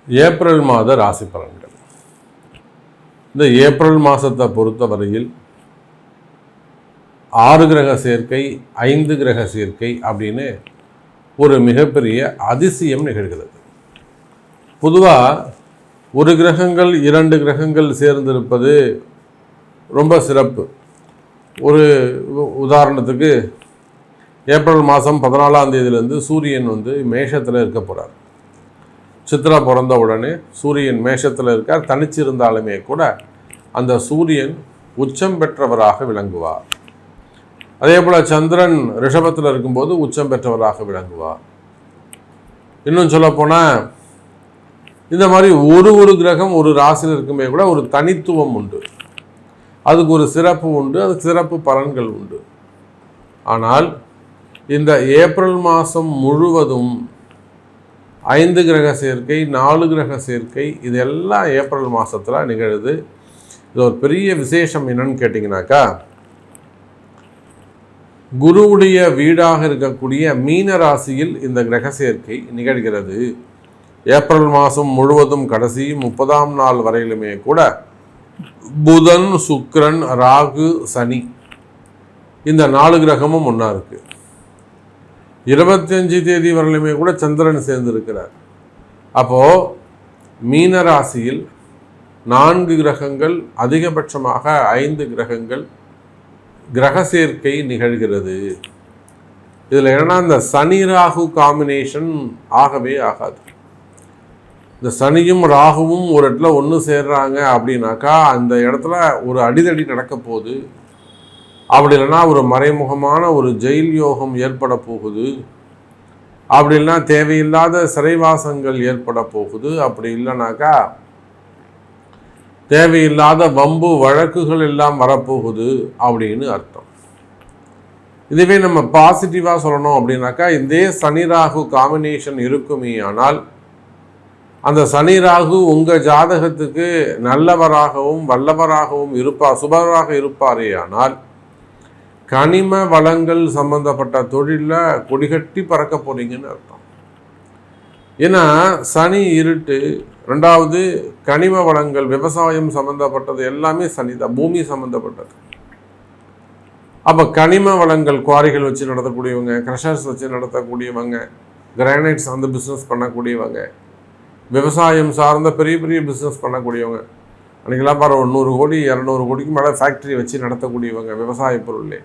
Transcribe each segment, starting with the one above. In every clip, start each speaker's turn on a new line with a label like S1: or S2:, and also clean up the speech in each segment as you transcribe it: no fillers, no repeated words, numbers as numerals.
S1: April மாத ராசி பலன்கள். இந்த ஏப்ரல் மாதத்தை பொறுத்தவரையில் 6 கிரக சேர்க்கை 5 கிரக சேர்க்கை அப்படின்னு ஒரு மிகப்பெரிய அதிசயம் நிகழ்கிறது. பொதுவாக ஒரு கிரகங்கள் 2 கிரகங்கள் சேர்ந்திருப்பது ரொம்ப சிறப்பு. ஒரு உதாரணத்துக்கு ஏப்ரல் மாதம் 14ஆம் தேதியிலேருந்து சூரியன் மேஷத்தில் இருக்க போகிறார். சித்ரா பிறந்த உடனே சூரியன் மேஷத்தில் இருக்கார். தனிச்சிருந்தாலுமே கூட அந்த சூரியன் உச்சம் பெற்றவராக விளங்குவார். அதே போல் சந்திரன் ரிஷபத்தில் இருக்கும்போது உச்சம் பெற்றவராக விளங்குவார். இன்னும் சொல்லப்போனால் இந்த மாதிரி ஒரு கிரகம் ஒரு ராசியில் இருக்குமே கூட ஒரு தனித்துவம் உண்டு, அதுக்கு ஒரு சிறப்பு உண்டு, அதுக்கு சிறப்பு பலன்கள் உண்டு. ஆனால் இந்த ஏப்ரல் மாதம் முழுவதும் 5 கிரக சேர்க்கை 4 கிரக சேர்க்கை இதெல்லாம் ஏப்ரல் மாதத்தில் நிகழுது. இது ஒரு பெரிய விசேஷம் என்னன்னு கேட்டிங்கனாக்கா, குருவுடைய வீடாக இருக்கக்கூடிய மீன ராசியில் இந்த கிரக சேர்க்கை நிகழ்கிறது. ஏப்ரல் மாதம் முழுவதும் கடைசி 30ஆம் நாள் வரையிலுமே கூட புதன், சுக்கிரன், ராகு, சனி இந்த 4 கிரகமும் ஒன்றா இருக்குது. 25 தேதி வரலுமே கூட சந்திரன் சேர்ந்திருக்கிறார். அப்போது மீன ராசியில் 4 கிரகங்கள், அதிகபட்சமாக 5 கிரகங்கள் கிரக சேர்க்கை நிகழ்கிறது. இதில் என்னன்னா, இந்த சனி ராகு காம்பினேஷன் ஆகவே ஆகாது. இந்த சனியும் ராகுவும் ஒரு இடத்துல ஒன்று சேர்றாங்க அப்படின்னாக்கா அந்த இடத்துல ஒரு அடிதடி நடக்க போகுது. அப்படி இல்லைன்னா ஒரு மறைமுகமான ஒரு ஜெயில் யோகம் ஏற்பட போகுது. அப்படி இல்லைன்னா தேவையில்லாத சிறைவாசங்கள் ஏற்பட போகுது. அப்படி இல்லைனாக்கா தேவையில்லாத வம்பு வழக்குகள் எல்லாம் வரப்போகுது அப்படின்னு அர்த்தம். இதுவே நம்ம பாசிட்டிவாக சொல்லணும் அப்படின்னாக்கா, இதே சனி ராகு காம்பினேஷன் இருக்குமே ஆனால் அந்த சனி ராகு உங்கள் ஜாதகத்துக்கு நல்லவராகவும் வல்லவராகவும் இருப்பார், சுபராக இருப்பாரே ஆனால் கனிம வளங்கள் சம்பந்தப்பட்ட தொழிலில் கொடிகட்டி பறக்க போறீங்கன்னு அர்த்தம். ஏன்னா சனி இருட்டு, 2வது கனிம வளங்கள், விவசாயம் சம்பந்தப்பட்டது எல்லாமே சனி தான், பூமி சம்பந்தப்பட்டது. அப்போ கனிம வளங்கள் குவாரிகள் வச்சு நடத்தக்கூடியவங்க, க்ரஷர்ஸ் வச்சு நடத்தக்கூடியவங்க, கிரானைட்ஸ் அந்த பிஸ்னஸ் பண்ணக்கூடியவங்க, விவசாயம் சார்ந்த பெரிய பெரிய பிஸ்னஸ் பண்ணக்கூடியவங்க, அன்றைக்கெல்லாம் பாரு 100 கோடி 200 கோடிக்கு மேலே ஃபேக்ட்ரி வச்சு நடத்தக்கூடியவங்க விவசாய பொருளே.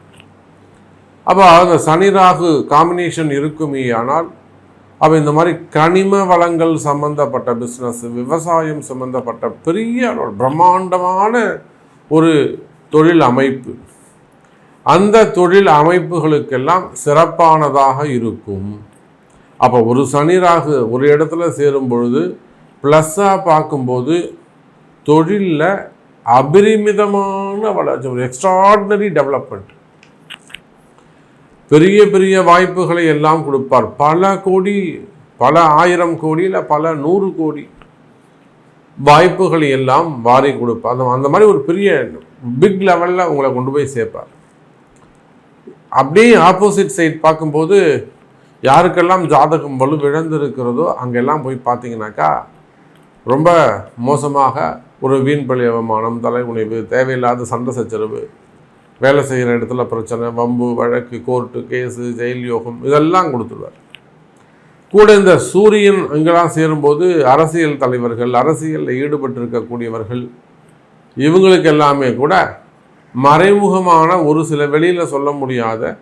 S1: அப்போ அந்த சனி ராகு காம்பினேஷன் இருக்குமே ஆனால் அப்போ இந்த மாதிரி கனிம வளங்கள் சம்பந்தப்பட்ட பிஸ்னஸ், விவசாயம் சம்பந்தப்பட்ட பெரிய பிரம்மாண்டமான ஒரு தொழில் அமைப்பு, அந்த தொழில் அமைப்புகளுக்கெல்லாம் சிறப்பானதாக இருக்கும். அப்போ ஒரு சனி ராகு ஒரு இடத்துல சேரும் பொழுது ப்ளஸ்ஸாக பார்க்கும்போது தொழிலில் அபரிமிதமான வளர்ச்சி, ஒரு எக்ஸ்ட்ராடினரி டெவலப்மெண்ட், பெரிய பெரிய வாய்ப்புகளை எல்லாம் கொடுப்பார். பல கோடி, பல 1000 கோடி இல்லை பல 100 கோடி வாய்ப்புகளை எல்லாம் வாரி கொடுப்பார். அந்த மாதிரி ஒரு பெரிய பிக் லெவலில் உங்களை கொண்டு போய் சேர்ப்பார். அப்படியே ஆப்போசிட் சைட் பார்க்கும்போது யாருக்கெல்லாம் ஜாதகம் வலு இழந்திருக்கிறதோ அங்கெல்லாம் போய் பார்த்தீங்கன்னாக்கா ரொம்ப மோசமாக ஒரு வீண்பழி அவமானம், தலைகுனிவு, தேவையில்லாத சண்டை சச்சரவு, வேலை செய்கிற இடத்துல பிரச்சனை, வம்பு வழக்கு, கோர்ட்டு கேஸு, ஜெயில் யோகம் இதெல்லாம் கொடுத்துருவார். கூட இந்த சூரியன் இங்கெல்லாம் சேரும்போது அரசியல் தலைவர்கள், அரசியலில் ஈடுபட்டிருக்கக்கூடியவர்கள் இவங்களுக்கு எல்லாமே கூட மறைமுகமான ஒரு சில வெளியில் சொல்ல முடியாத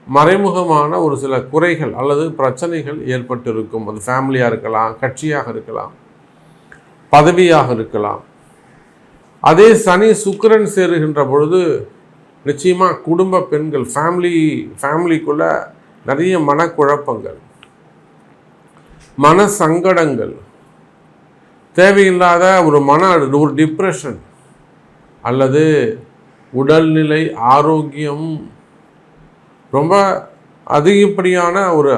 S1: மறைமுகமான ஒரு சில குறைகள் அல்லது பிரச்சனைகள் ஏற்பட்டிருக்கும். அது ஃபேமிலியாக இருக்கலாம், கட்சியாக இருக்கலாம், பதவியாக இருக்கலாம். அதே சனி சுக்கிரன் சேருகின்ற பொழுது நிச்சயமாக குடும்ப பெண்கள், ஃபேமிலிக்குள்ள நிறைய மனக்குழப்பங்கள், மன சங்கடங்கள், தேவையில்லாத ஒரு டிப்ரெஷன் அல்லது உடல்நிலை ஆரோக்கியம், ரொம்ப அதிகப்படியான ஒரு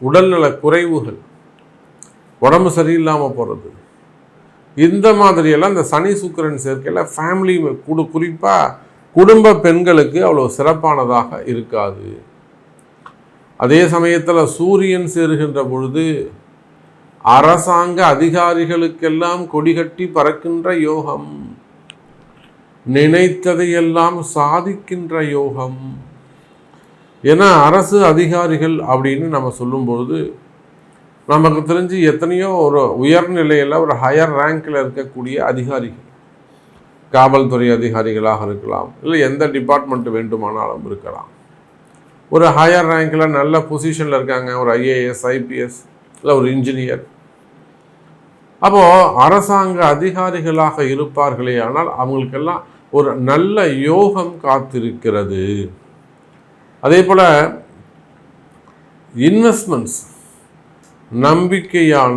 S1: உடல்நல குறைவுகள், உடம்பு சரியில்லாமல் போகிறது, இந்த மாதிரியெல்லாம் இந்த சனி சுக்கிரன் சேர்க்கையில் ஃபேமிலி குறிப்பாக குடும்ப பெண்களுக்கு அவ்வளோ சிறப்பானதாக இருக்காது. அதே சமயத்தில் சூரியன் சேருகின்ற பொழுது அரசாங்க அதிகாரிகளுக்கெல்லாம் கொடிகட்டி பறக்கின்ற யோகம், நினைத்ததையெல்லாம் சாதிக்கின்ற யோகம். ஏன்னா அரசு அதிகாரிகள் அப்படின்னு நம்ம சொல்லும்போது நமக்கு தெரிஞ்சு எத்தனையோ ஒரு உயர்நிலையில் ஒரு ஹையர் ரேங்கில் இருக்கக்கூடிய அதிகாரிகள், காவல்துறை அதிகாரிகளாக இருக்கலாம், இல்லை எந்த டிபார்ட்மெண்ட் வேண்டுமானாலும் இருக்கலாம். ஒரு ஹையர் ரேங்கில் நல்ல பொசிஷனில் இருக்காங்க, ஒரு ஐஏஎஸ் ஐபிஎஸ் இல்லை ஒரு இன்ஜினியர். அப்போது அரசாங்க அதிகாரிகளாக இருப்பார்களே, ஆனால் அவங்களுக்கெல்லாம் ஒரு நல்ல யோகம் காத்திருக்கிறது. அதே போல் இன்வெஸ்ட்மெண்ட்ஸ், நம்பிக்கையான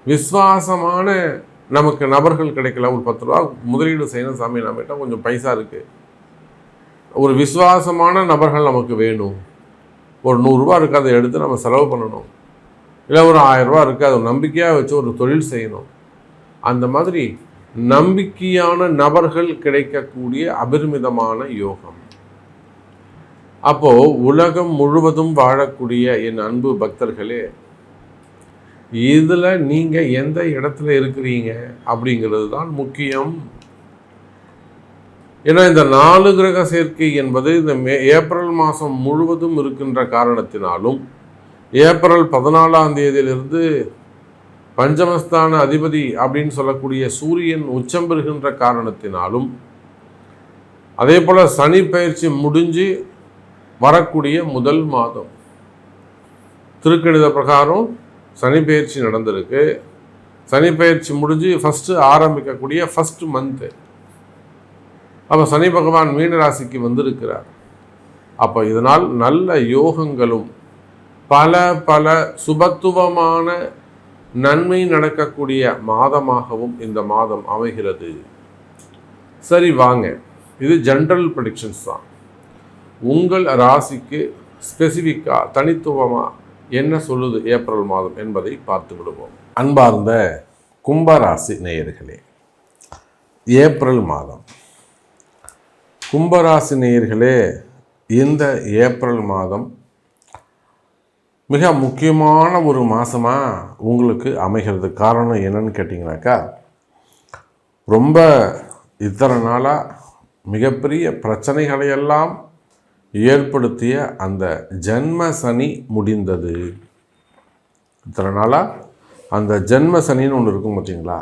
S1: விசுவாசமான நமக்கு நபர்கள் கிடைக்கல. ஒரு 10 ரூபா முதலீடு செய்யணும் சாமி, நம்மகிட்ட கொஞ்சம் பைசா இருக்குது, ஒரு விசுவாசமான நபர்கள் நமக்கு வேணும். ஒரு 100 ரூபா இருக்குது, அதை எடுத்து நம்ம செலவு பண்ணணும். இல்லை ஒரு 1000 ரூபா இருக்குது, அதை நம்பிக்கையாக வச்சு ஒரு தொழில் செய்யணும். அந்த மாதிரி நம்பிக்கையான நபர்கள் கிடைக்கக்கூடிய அபரிமிதமான யோகம். அப்போது உலகம் முழுவதும் வாழக்கூடிய என் அன்பு பக்தர்களே, இதில் நீங்கள் எந்த இடத்துல இருக்கிறீங்க அப்படிங்கிறது தான் முக்கியம். ஏன்னா இந்த 4 கிரக சேர்க்கை என்பது இந்த ஏப்ரல் மாதம் முழுவதும் இருக்கின்ற காரணத்தினாலும், ஏப்ரல் 14ஆம் தேதியிலிருந்து பஞ்சமஸ்தான அதிபதி அப்படின்னு சொல்லக்கூடிய சூரியன் உச்சம் பெறுகின்ற காரணத்தினாலும், அதே போல் சனி பயிற்சி முடிஞ்சு வரக்கூடிய முதல் மாதம், திருக்கணித பிரகாரம் சனி பயிற்சி நடந்திருக்கு. சனி பயிற்சி முடிஞ்சு ஃபஸ்ட்டு ஆரம்பிக்கக்கூடிய ஃபஸ்ட்டு மந்த்து. அப்போ சனி பகவான் மீனராசிக்கு வந்திருக்கிறார். அப்போ இதனால் நல்ல யோகங்களும் பல பல சுபத்துவமான நன்மை நடக்கக்கூடிய மாதமாகவும் இந்த மாதம் அமைகிறது. சரி வாங்க, இது ஜென்ரல் ப்ரெடிக்ஷன்ஸ் தான். உங்கள் ராசிக்கு ஸ்பெசிஃபிக்காக தனித்துவமாக என்ன சொல்லுது ஏப்ரல் மாதம் என்பதை பார்த்து விடுவோம். அன்பார்ந்த கும்பராசி நேயர்களே, ஏப்ரல் மாதம், கும்பராசி நேயர்களே, இந்த ஏப்ரல் மாதம் மிக முக்கியமான ஒரு மாதமாக உங்களுக்கு அமைகிறது. காரணம் என்னன்னு கேட்டிங்கனாக்கா, ரொம்ப இத்தனை நாளாக மிகப்பெரிய பிரச்சனைகளையெல்லாம் ஏற்படுத்திய அந்த ஜென்ம சனி முடிந்தது. இத்தனை நாளாக அந்த ஜென்ம சனின்னு ஒன்று இருக்கும் பார்த்தீங்களா,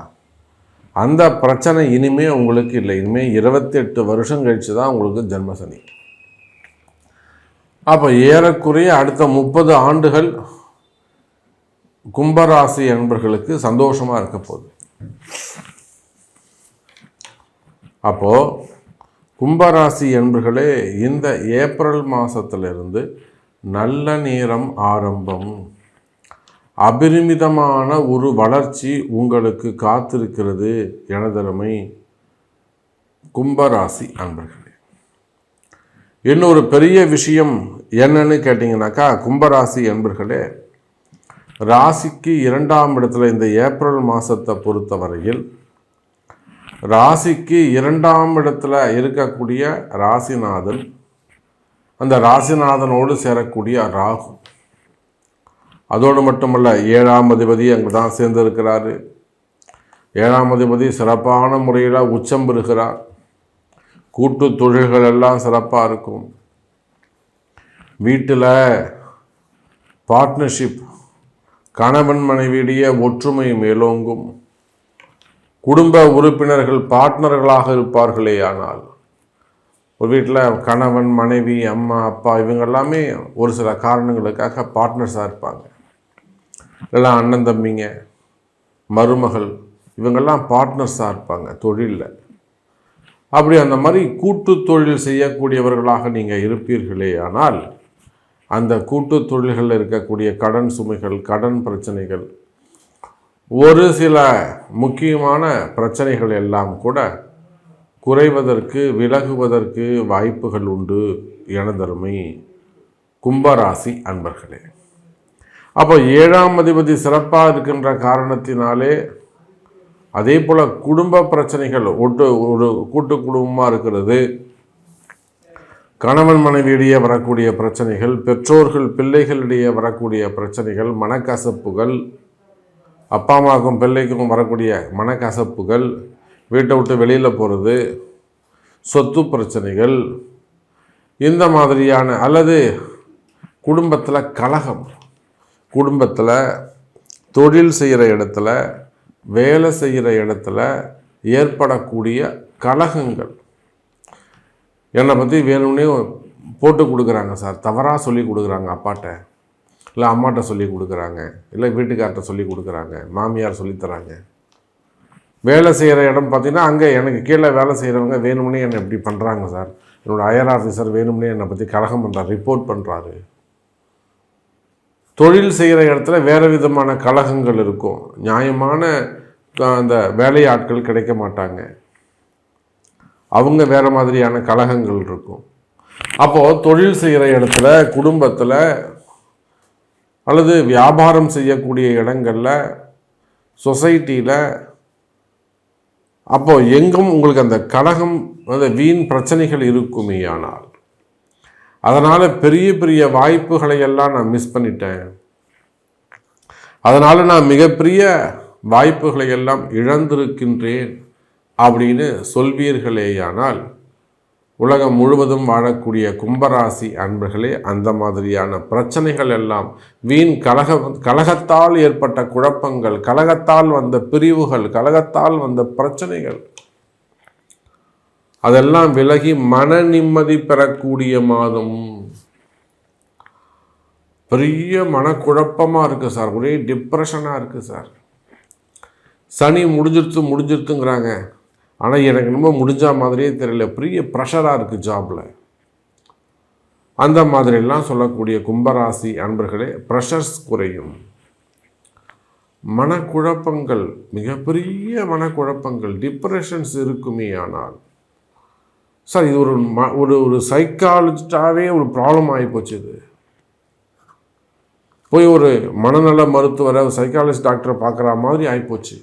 S1: அந்த பிரச்சனை இனிமேல் உங்களுக்கு இல்லை. இனிமேல் 28 வருஷம் கழித்து தான் உங்களுக்கு ஜென்ம சனி. அப்போ ஏறக்குறைய அடுத்த 30 ஆண்டுகள் கும்பராசி என்பர்களுக்கு சந்தோஷமாக இருக்க போகுது. அப்போது கும்பராசி என்பர்களே, இந்த ஏப்ரல் மாதத்திலிருந்து நல்ல நேரம் ஆரம்பம், அபரிமிதமான ஒரு வளர்ச்சி உங்களுக்கு காத்திருக்கிறது எனதருமை கும்பராசி அன்பர்களே. இன்னொரு பெரிய விஷயம் என்னன்னு கேட்டிங்கனாக்கா, கும்பராசி அன்பர்களே, ராசிக்கு 2ஆம் இடத்துல இந்த ஏப்ரல் மாதத்தை பொறுத்தவரையில் ராசிக்கு 2ஆம் இடத்துல இருக்கக்கூடிய ராசிநாதன், அந்த ராசிநாதனோடு சேரக்கூடிய ராகு, அதோடு மட்டுமல்ல 7ஆம் அதிபதி அங்கே தான் சேர்ந்திருக்கிறாரு. 7ஆம் அதிபதி சிறப்பான முறையில் உச்சம் பெறுகிறார். கூட்டு தொழில்கள் எல்லாம் சிறப்பாக இருக்கும். வீட்டில் பார்ட்னர்ஷிப், கணவன் மனைவியுடைய ஒற்றுமை மேலோங்கும். குடும்ப உறுப்பினர்கள் பார்ட்னர்களாக இருப்பார்களே, ஆனால் ஒரு வீட்டில் கணவன் மனைவி அம்மா அப்பா இவங்க எல்லாமே ஒரு சில காரணங்களுக்காக பார்ட்னர்ஸாக இருப்பாங்க. இல்லைனா அண்ணன் தம்பிங்க மருமகள் இவங்கெல்லாம் பார்ட்னர்ஸாக இருப்பாங்க தொழிலில். அப்படி அந்த மாதிரி கூட்டு தொழில் செய்யக்கூடியவர்களாக நீங்கள் இருப்பீர்களே, ஆனால் அந்த கூட்டு தொழில்களில் இருக்கக்கூடிய கடன் சுமைகள், கடன் பிரச்சனைகள், ஒரு சில முக்கியமான பிரச்சனைகள் எல்லாம் கூட குறைவதற்கு விலகுவதற்கு வாய்ப்புகள் உண்டு எனதருமை கும்பராசி அன்பர்களே. அப்போ 7ஆம் அதிபதி சிறப்பாக இருக்கின்ற காரணத்தினாலே, அதே போல் குடும்ப பிரச்சனைகள், ஒரு கூட்டு குடும்பமாக இருக்கிறது, கணவன் மனைவியிடையே வரக்கூடிய பிரச்சனைகள், பெற்றோர்கள் பிள்ளைகளிடையே வரக்கூடிய பிரச்சனைகள், மனக்கசப்புகள், அப்பா அம்மாவுக்கும் பிள்ளைக்கும் வரக்கூடிய மனக்கசப்புகள், வீட்டை விட்டு வெளியில் போகிறது, சொத்து பிரச்சனைகள், இந்த மாதிரியான, அல்லது குடும்பத்தில் கலகம், குடும்பத்தில் தொழில் செய்கிற இடத்துல, வேலை செய்கிற இடத்துல ஏற்படக்கூடிய கலகங்கள். என்னை பற்றி வேணும்னே போட்டு கொடுக்குறாங்க சார், தவறாக சொல்லி கொடுக்குறாங்க, அப்பாட்ட இல்லை அம்மாட்ட சொல்லி கொடுக்குறாங்க, இல்லை வீட்டுக்கார்ட்ட சொல்லி கொடுக்குறாங்க, மாமியார் சொல்லித்தராங்க. வேலை செய்கிற இடம் பார்த்திங்கன்னா அங்கே எனக்கு கீழே வேலை செய்கிறவங்க வேணும்னே என்னை இப்படி பண்ணுறாங்க சார், என்னோடய ஹையர் ஆஃபீஸர் வேணும்னே என்னை பற்றி கலகம் பண்ணுறாரு, ரிப்போர்ட் பண்ணுறாரு. தொழில் செய்கிற இடத்துல வேறு விதமான கலகங்கள் இருக்கும். நியாயமான அந்த வேலையாட்கள் கிடைக்க மாட்டாங்க, அவங்க வேறு மாதிரியான கலகங்கள் இருக்கும். அப்போது தொழில் செய்கிற இடத்துல, குடும்பத்தில், அல்லது வியாபாரம் செய்யக்கூடிய இடங்களில், சொசைட்டியில், அப்போது எங்கும் உங்களுக்கு அந்த கலகம், அந்த வீண் பிரச்சனைகள் இருக்குமே. ஆனால் அதனால் பெரிய பெரிய வாய்ப்புகளை எல்லாம் நான் மிஸ் பண்ணிட்டேன், அதனால் நான் மிகப்பெரிய வாய்ப்புகளை எல்லாம் இழந்திருக்கின்றேன் அப்படின்னு சொல்வீர்களேயானால், உலகம் முழுவதும் வாழக்கூடிய கும்பராசி அன்பர்களே, அந்த மாதிரியான பிரச்சனைகள் எல்லாம், வீண் கலகத்தால் ஏற்பட்ட குழப்பங்கள், கலகத்தால் வந்த பிரிவுகள், கலகத்தால் வந்த பிரச்சனைகள், அதெல்லாம் விலகி மன நிம்மதி பெறக்கூடிய மாதம். பெரிய மனக்குழப்பமாக இருக்குது சார், ஒரே டிப்ரெஷனாக இருக்குது சார், சனி முடிஞ்சிருத்துங்கிறாங்க, ஆனால் எனக்கு ரொம்ப முடிஞ்ச மாதிரியே தெரியல, பெரிய ப்ரெஷராக இருக்குது ஜாபில். அந்த மாதிரிலாம் சொல்லக்கூடிய கும்பராசி அன்பர்களே, ப்ரெஷர்ஸ் குறையும். மனக்குழப்பங்கள், மிகப்பெரிய மனக்குழப்பங்கள், டிப்ரெஷன்ஸ் இருக்குமே. ஆனால் சார் இது ஒரு சைக்காலஜிஸ்டாகவே ஒரு ப்ராப்ளம் ஆகிப்போச்சு. இது போய் ஒரு மனநல மருத்துவரை, சைக்காலஜிஸ்ட் டாக்டரை பார்க்குற மாதிரி ஆகிப்போச்சு.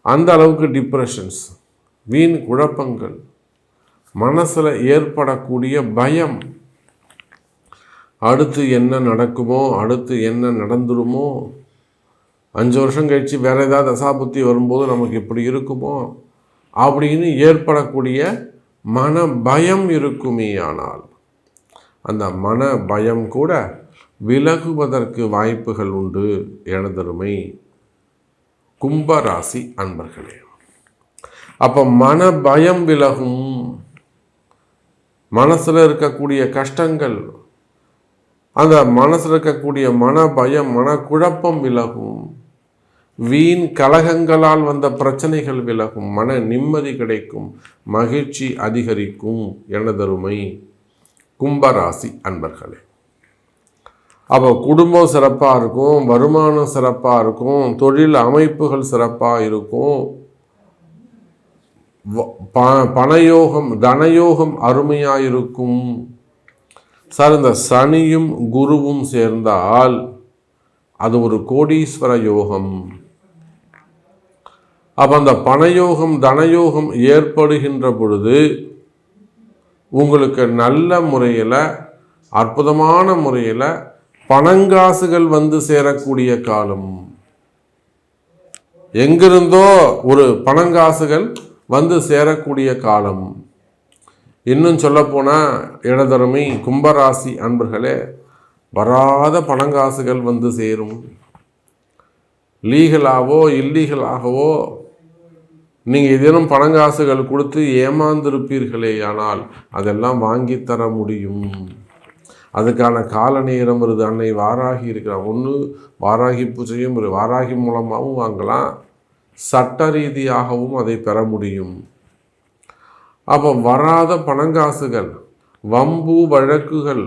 S1: அந்த அளவுக்கு டிப்ரெஷன்ஸ், வீண் குழப்பங்கள், மனசில் ஏற்படக்கூடிய பயம், அடுத்து என்ன நடக்குமோ, அடுத்து என்ன நடந்துருமோ, 5 வருஷம் கழித்து வேறு ஏதாவது தசாபுத்தி வரும்போது நமக்கு இப்படி இருக்குமோ அப்படின்னு ஏற்படக்கூடிய மன பயம் இருக்குமே. ஆனால் அந்த மன பயம் கூட விலகுவதற்கு வாய்ப்புகள் உண்டு எனதருமை கும்பராசி அன்பர்களே. அப்போ மன பயம் விலகும், மனசில் இருக்கக்கூடிய கஷ்டங்கள், அந்த மனசில் இருக்கக்கூடிய மன பயம், மனக்குழப்பம் விலகும், வீண் கலகங்களால் வந்த பிரச்சனைகள் விலகும், மன நிம்மதி கிடைக்கும், மகிழ்ச்சி அதிகரிக்கும் எனதருமை கும்பராசி அன்பர்களே. அப்போ குடும்பம் சிறப்பாக இருக்கும், வருமானம் சிறப்பாக இருக்கும், தொழில் அமைப்புகள் சிறப்பாக இருக்கும், பணயோகம், தனயோகம் அருமையாக இருக்கும் சார். இந்த சனியும் குருவும் சேர்ந்தால் அது ஒரு கோடீஸ்வர யோகம். அப்போ அந்த பணயோகம், தனயோகம் ஏற்படுகின்ற பொழுது உங்களுக்கு நல்ல முறையில், அற்புதமான முறையில் பணங்காசுகள் வந்து சேரக்கூடிய காலம். எங்கிருந்தோ ஒரு பணங்காசுகள் வந்து சேரக்கூடிய காலம். இன்னும் சொல்லப்போனால் இடதருமை கும்பராசி அன்பர்களே, வராத பணங்காசுகள் வந்து சேரும். லீகலாகவோ இல்லீகலாகவோ நீங்கள் ஏதேனும் பணங்காசுகள் கொடுத்து ஏமாந்திருப்பீர்களே, ஆனால் அதெல்லாம் வாங்கி தர முடியும். அதுக்கான கால நேரம் வருது. அன்னை வாராகி இருக்கிறார், ஒன்று வாராகி பூஜையும் வாராகி மூலமாகவும் வாங்கலாம், சட்ட ரீதியாகவும் அதை பெற முடியும். அப்போ வராத பணங்காசுகள், வம்பு வழக்குகள்,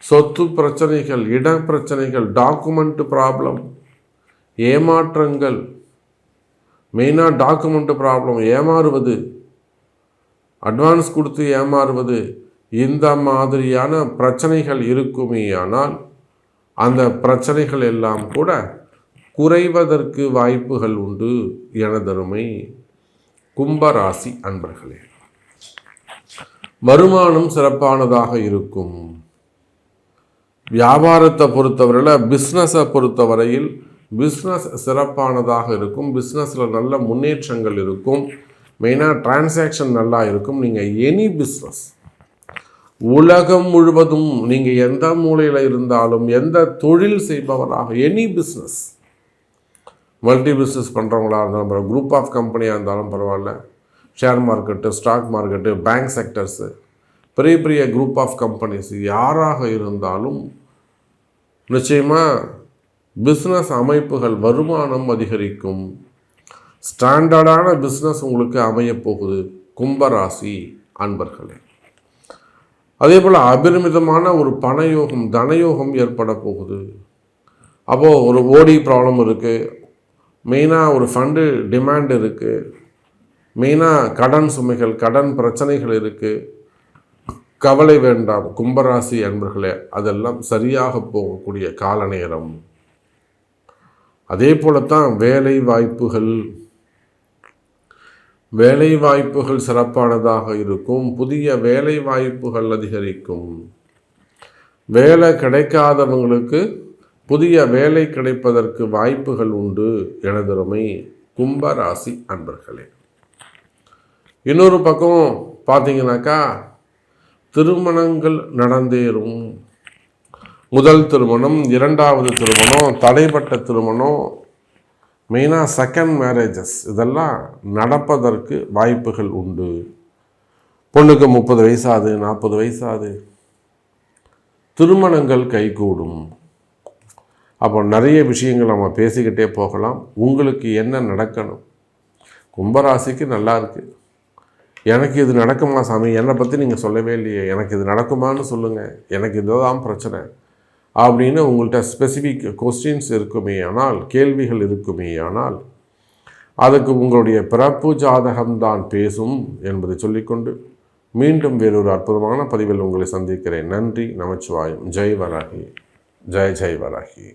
S1: சொத்து பிரச்சனைகள், இட பிரச்சனைகள், டாக்குமெண்ட் ப்ராப்ளம், ஏமாற்றங்கள், மெயினாக டாக்குமெண்ட் ப்ராப்ளம், ஏமாறுவது, அட்வான்ஸ் கொடுத்து ஏமாறுவது, இந்த மாதிரியான பிரச்சனைகள் இருக்குமே. ஆனால் அந்த பிரச்சனைகள் எல்லாம் கூட குறைவதற்கு வாய்ப்புகள் உண்டு எனதருமை கும்பராசி அன்பர்களே. வருமானம் சிறப்பானதாக இருக்கும். வியாபாரத்தை பொறுத்தவரையில், பிஸ்னஸை பொறுத்தவரையில் பிஸ்னஸ் சிறப்பானதாக இருக்கும். பிஸ்னஸில் நல்ல முன்னேற்றங்கள் இருக்கும். மெயினாக டிரான்சாக்ஷன் நல்லா இருக்கும். நீங்கள் எனி பிஸ்னஸ் உலகம் முழுவதும் நீங்கள் எந்த மூலையில் இருந்தாலும், எந்த தொழில் செய்பவராக, எனி பிஸ்னஸ், மல்டி பிஸ்னஸ் பண்ணுறவங்களா இருந்தாலும், குரூப் ஆஃப் கம்பெனியாக இருந்தாலும் பரவாயில்ல, share market, stock market, bank sectors, பெரிய பெரிய குரூப் ஆஃப் கம்பெனிஸ் யாராக இருந்தாலும் நிச்சயமாக பிஸ்னஸ் அமைப்புகள் வருமானம் அதிகரிக்கும். ஸ்டாண்டர்டான பிஸ்னஸ் உங்களுக்கு அமையப்போகுது கும்பராசி அன்பர்களே. அதே போல் அபரிமிதமான ஒரு பணயோகம், தனயோகம் ஏற்பட போகுது. அப்போது ஒரு ஓடி ப்ராப்ளம் இருக்குது, மெயினாக ஒரு ஃபண்டு டிமாண்ட் இருக்குது, மெயினாக கடன் சுமைகள், கடன் பிரச்சனைகள் இருக்குது. கவலை வேண்டாம் கும்பராசி அன்பர்களே, அதெல்லாம் சரியாக போகக்கூடிய கால நேரம். அதே போலத்தான் வேலை வாய்ப்புகள் சிறப்பானதாக இருக்கும். புதிய வேலை வாய்ப்புகள் அதிகரிக்கும். வேலை கிடைக்காதவங்களுக்கு புதிய வேலை கிடைப்பதற்கு வாய்ப்புகள் உண்டு எனதருமை கும்பராசி அன்பர்களே. இன்னொரு பக்கம் பார்த்தீங்கன்னாக்கா திருமணங்கள் நடந்தேறும். முதல் திருமணம், இரண்டாவது திருமணம், தடைப்பட்ட திருமணம், மெயினாக செகண்ட் மேரேஜஸ், இதெல்லாம் நடப்பதற்கு வாய்ப்புகள் உண்டு. பொண்ணுக்கு 30 வயசாகுது, 40 வயசாகுது, திருமணங்கள் கைகூடும். அப்போ நிறைய விஷயங்கள் நம்ம பேசிக்கிட்டே போகலாம். உங்களுக்கு என்ன நடக்கணும்? கும்பராசிக்கு நல்லா இருக்குது. எனக்கு இது நடக்குமா சாமி, என்னை பற்றி நீங்கள் சொல்லவே இல்லையே, எனக்கு இது நடக்குமான்னு சொல்லுங்கள், எனக்கு இதுதான் பிரச்சனை அப்படின்னு உங்கள்கிட்ட ஸ்பெசிஃபிக் கொஸ்டின்ஸ் இருக்குமே ஆனால், கேள்விகள் இருக்குமே ஆனால், அதுக்கு உங்களுடைய பிறப்பு ஜாதகம்தான் பேசும் என்பதை சொல்லிக்கொண்டு மீண்டும் வேறொரு அற்புதமான பதிவில் உங்களை சந்திக்கிறேன். நன்றி, நமச்சிவாயம். ஜெய் வராகி, ஜெய் ஜெய் வராகி.